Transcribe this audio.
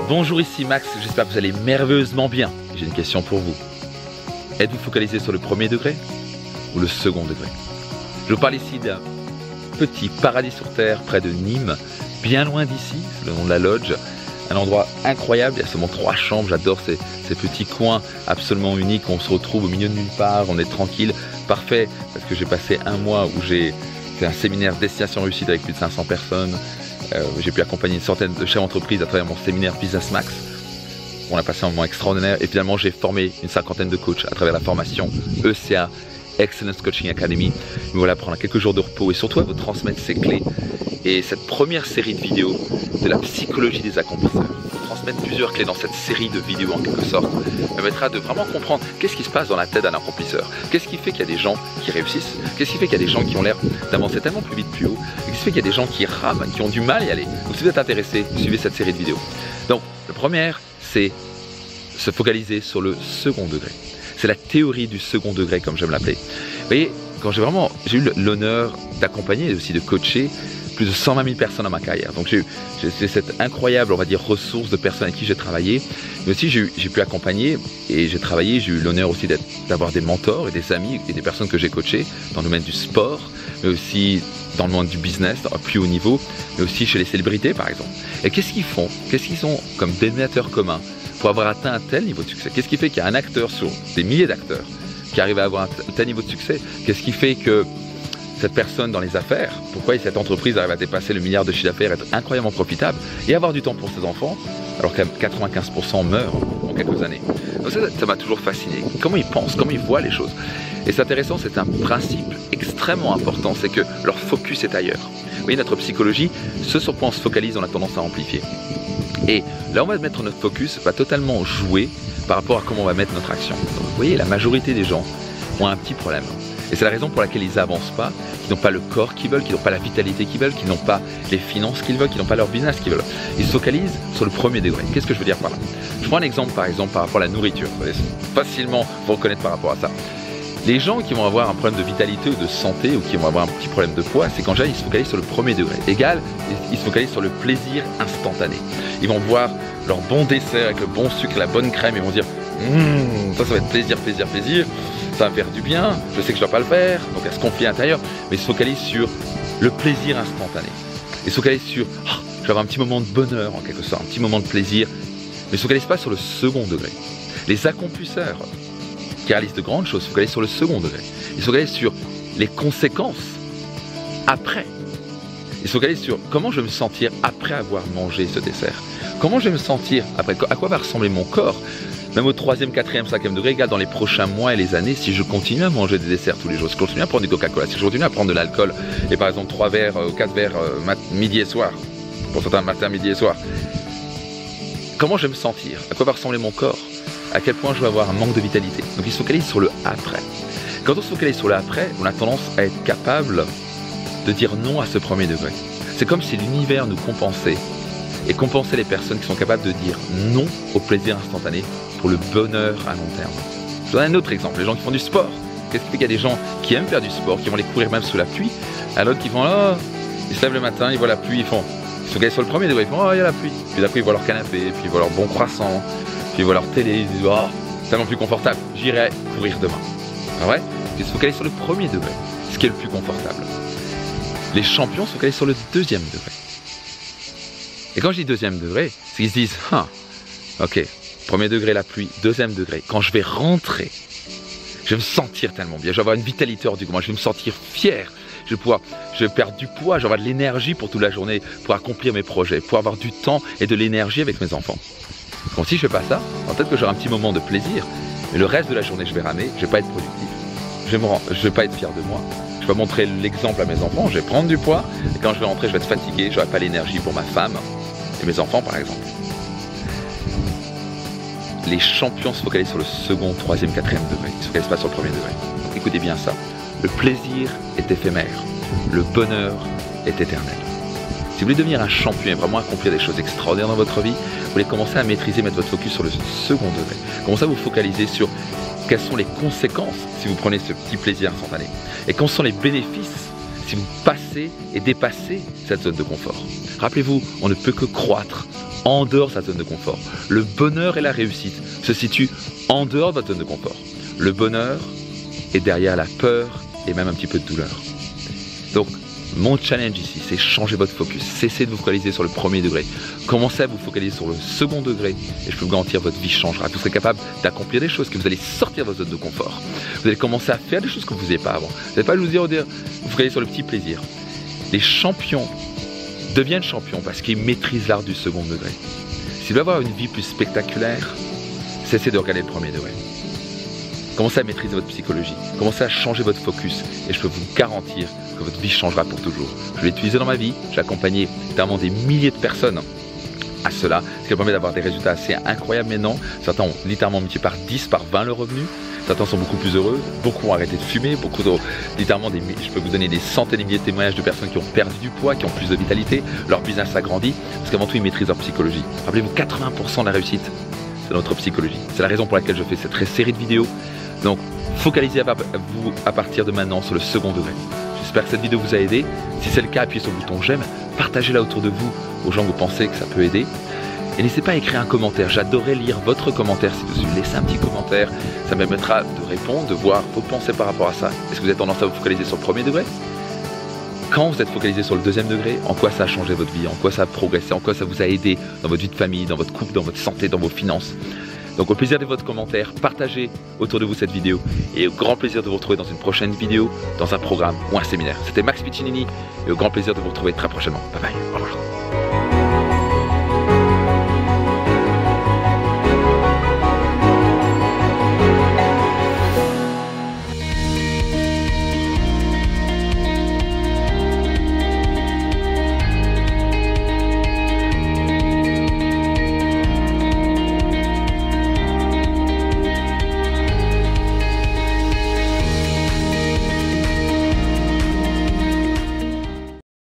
Bonjour, ici Max, j'espère que vous allez merveilleusement bien. J'ai une question pour vous. Êtes-vous focalisé sur le premier degré ou le second degré? Je vous parle ici d'un petit paradis sur terre près de Nîmes, bien loin d'ici, le nom de la lodge. Un endroit incroyable, il y a seulement 3 chambres, j'adore ces petits coins absolument uniques, on se retrouve au milieu de nulle part, on est tranquille, parfait, parce que j'ai passé un mois où j'ai fait un séminaire Destination Réussite avec plus de 500 personnes, j'ai pu accompagner une centaine de chefs d'entreprise à travers mon séminaire Business Max. On a passé un moment extraordinaire et finalement j'ai formé une 50aine de coachs à travers la formation ECA, Excellence Coaching Academy. Nous voilà prendre quelques jours de repos et surtout à vous transmettre ces clés. Et cette première série de vidéos de la psychologie des accomplisseurs, transmettre plusieurs clés dans cette série de vidéos en quelque sorte, permettra de vraiment comprendre qu'est-ce qui se passe dans la tête d'un accomplisseur. Qu'est-ce qui fait qu'il y a des gens qui réussissent? Qu'est-ce qui fait qu'il y a des gens qui ont l'air d'avancer tellement plus vite, plus haut? Qu'est-ce qui fait qu'il y a des gens qui rament, qui ont du mal à y aller? Donc si vous êtes intéressé, suivez cette série de vidéos. Donc, le premier, c'est se focaliser sur le second degré. C'est la théorie du second degré, comme j'aime l'appeler. Vous voyez, quand j'ai eu l'honneur d'accompagner et aussi de coacher plus de 120 000 personnes dans ma carrière. Donc j'ai cette incroyable, on va dire, ressource de personnes avec qui j'ai travaillé. Mais aussi j'ai pu accompagner et j'ai travaillé, j'ai eu l'honneur aussi d'avoir des mentors et des amis et des personnes que j'ai coachées dans le domaine du sport, mais aussi dans le monde du business, à plus haut niveau, mais aussi chez les célébrités par exemple. Et qu'est-ce qu'ils font? Qu'est-ce qu'ils ont comme dénominateur commun pour avoir atteint un tel niveau de succès? Qu'est-ce qui fait qu'il y a un acteur sur des milliers d'acteurs qui arrive à avoir un tel niveau de succès? Qu'est-ce qui fait que cette personne dans les affaires, pourquoi cette entreprise arrive à dépasser le milliard de chiffre d'affaires, être incroyablement profitable et avoir du temps pour ses enfants, alors que 95% meurent en quelques années? Donc ça m'a toujours fasciné. Comment ils pensent, comment ils voient les choses. Et c'est intéressant, c'est un principe extrêmement important, c'est que leur focus est ailleurs. Vous voyez, notre psychologie, ce sur quoi on se focalise, on a tendance à amplifier. Et là, on va mettre notre focus, va totalement jouer par rapport à comment on va mettre notre action. Donc, vous voyez, la majorité des gens ont un petit problème. Et c'est la raison pour laquelle ils n'avancent pas, qu'ils n'ont pas le corps qu'ils veulent, qu'ils n'ont pas la vitalité qu'ils veulent, qu'ils n'ont pas les finances qu'ils veulent, qu'ils n'ont pas leur business qu'ils veulent. Ils se focalisent sur le premier degré. Qu'est-ce que je veux dire par là? Je prends un exemple par rapport à la nourriture. Vous allez facilement vous reconnaître par rapport à ça. Les gens qui vont avoir un problème de vitalité ou de santé ou qui vont avoir un petit problème de poids, c'est qu'en général ils se focalisent sur le premier degré. Égal, ils se focalisent sur le plaisir instantané. Ils vont voir leur bon dessert avec le bon sucre, la bonne crème, ils vont dire ça va être plaisir, plaisir, plaisir, ça va me faire du bien, je sais que je ne dois pas le faire, donc à se confier à l'intérieur, mais ils se focalisent sur le plaisir instantané. Ils se focalisent sur je vais avoir un petit moment de bonheur en quelque sorte, un petit moment de plaisir, mais ils ne se focalisent pas sur le second degré. Les accomplisseurs qui réalisent de grandes choses se focalisent sur le second degré. Ils se focalisent sur les conséquences après. Ils se focalisent sur comment je vais me sentir après avoir mangé ce dessert. Comment je vais me sentir après, à quoi va ressembler mon corps, même au 3e, 4e, 5e degré, égal dans les prochains mois et les années, si je continue à manger des desserts tous les jours, si je continue à prendre du Coca-Cola, si je continue à prendre de l'alcool, et par exemple 3 verres, 4 verres midi et soir, pour certains matin, midi et soir, comment je vais me sentir, à quoi va ressembler mon corps, à quel point je vais avoir un manque de vitalité. Donc ils se focalisent sur le après. Quand on se focalise sur le après, on a tendance à être capable de dire non à ce premier degré. C'est comme si l'univers nous compensait et compensait les personnes qui sont capables de dire non au plaisir instantané pour le bonheur à long terme. Je vous donne un autre exemple, les gens qui font du sport. Qu'est-ce qui fait qu'il y a des gens qui aiment faire du sport, qui vont les courir même sous la pluie, alors qui font ils se lèvent le matin, ils voient la pluie, ils se focalisent sur le premier degré, ils font il y a la pluie. Puis après ils voient leur canapé, puis ils voient leur bon croissant, puis ils voient leur télé, ils disent c'est tellement plus confortable, j'irai courir demain. C'est vrai? Ils se focalisent sur le premier degré, ce qui est le plus confortable. Les champions se focalisent sur le 2e degré. Et quand je dis 2e degré, c'est qu'ils se disent ok, premier degré la pluie, 2e degré, quand je vais rentrer, je vais me sentir tellement bien, je vais avoir une vitalité hors du commun, je vais me sentir fier, je vais perdre du poids, je vais avoir de l'énergie pour toute la journée, pour accomplir mes projets, pour avoir du temps et de l'énergie avec mes enfants. Donc si je fais pas ça, peut-être que j'aurai un petit moment de plaisir, mais le reste de la journée je vais ramer, je vais pas être productif, je vais pas être fier de moi. Je vais montrer l'exemple à mes enfants, je vais prendre du poids, et quand je vais rentrer, je vais être fatigué, je n'aurai pas l'énergie pour ma femme et mes enfants par exemple. Les champions se focalisent sur le second, 3e, 4e degré, ils ne se focalisent pas sur le premier degré. Donc écoutez bien ça, le plaisir est éphémère, le bonheur est éternel. Si vous voulez devenir un champion et vraiment accomplir des choses extraordinaires dans votre vie, vous voulez commencer à maîtriser, mettre votre focus sur le second degré. Commencez à vous focaliser sur quelles sont les conséquences si vous prenez ce petit plaisir instantané. Et quels sont les bénéfices si vous passez et dépassez cette zone de confort. Rappelez-vous, on ne peut que croître en dehors de sa zone de confort. Le bonheur et la réussite se situent en dehors de votre zone de confort. Le bonheur est derrière la peur et même un petit peu de douleur. Donc, mon challenge ici, c'est changer votre focus. Cessez de vous focaliser sur le premier degré. Commencez à vous focaliser sur le second degré. Et je peux vous garantir, votre vie changera. Vous serez capable d'accomplir des choses, que vous allez sortir de votre zone de confort. Vous allez commencer à faire des choses que vous ne faisiez pas avant. Vous n'allez pas vous focaliser sur le petit plaisir. Les champions deviennent champions parce qu'ils maîtrisent l'art du second degré. Si vous voulez avoir une vie plus spectaculaire, cessez de regarder le premier degré. Commencez à maîtriser votre psychologie, commencez à changer votre focus et je peux vous garantir que votre vie changera pour toujours. Je l'ai utilisé dans ma vie, j'ai accompagné littéralement des milliers de personnes à cela, ce qui permet d'avoir des résultats assez incroyables maintenant. Certains ont littéralement multiplié par 10, par 20 le revenu, certains sont beaucoup plus heureux, beaucoup ont arrêté de fumer, littéralement je peux vous donner des centaines de milliers de témoignages de personnes qui ont perdu du poids, qui ont plus de vitalité, leur business s'agrandit, parce qu'avant tout ils maîtrisent leur psychologie. Rappelez-vous, 80% de la réussite, c'est notre psychologie. C'est la raison pour laquelle je fais cette série de vidéos. Donc, focalisez vous à partir de maintenant sur le second degré. J'espère que cette vidéo vous a aidé. Si c'est le cas, appuyez sur le bouton j'aime, partagez-la autour de vous aux gens que vous pensez que ça peut aider. Et n'hésitez pas à écrire un commentaire. J'adorerais lire votre commentaire ci-dessus. Laissez un petit commentaire. Ça me permettra de répondre, de voir vos pensées par rapport à ça. Est-ce que vous avez tendance à vous focaliser sur le premier degré? Quand vous êtes focalisé sur le deuxième degré, en quoi ça a changé votre vie? En quoi ça a progressé? En quoi ça vous a aidé dans votre vie de famille, dans votre couple, dans votre santé, dans vos finances? Donc au plaisir de votre commentaire, partagez autour de vous cette vidéo et au grand plaisir de vous retrouver dans une prochaine vidéo, dans un programme ou un séminaire. C'était Max Piccinini et au grand plaisir de vous retrouver très prochainement. Bye bye, au revoir.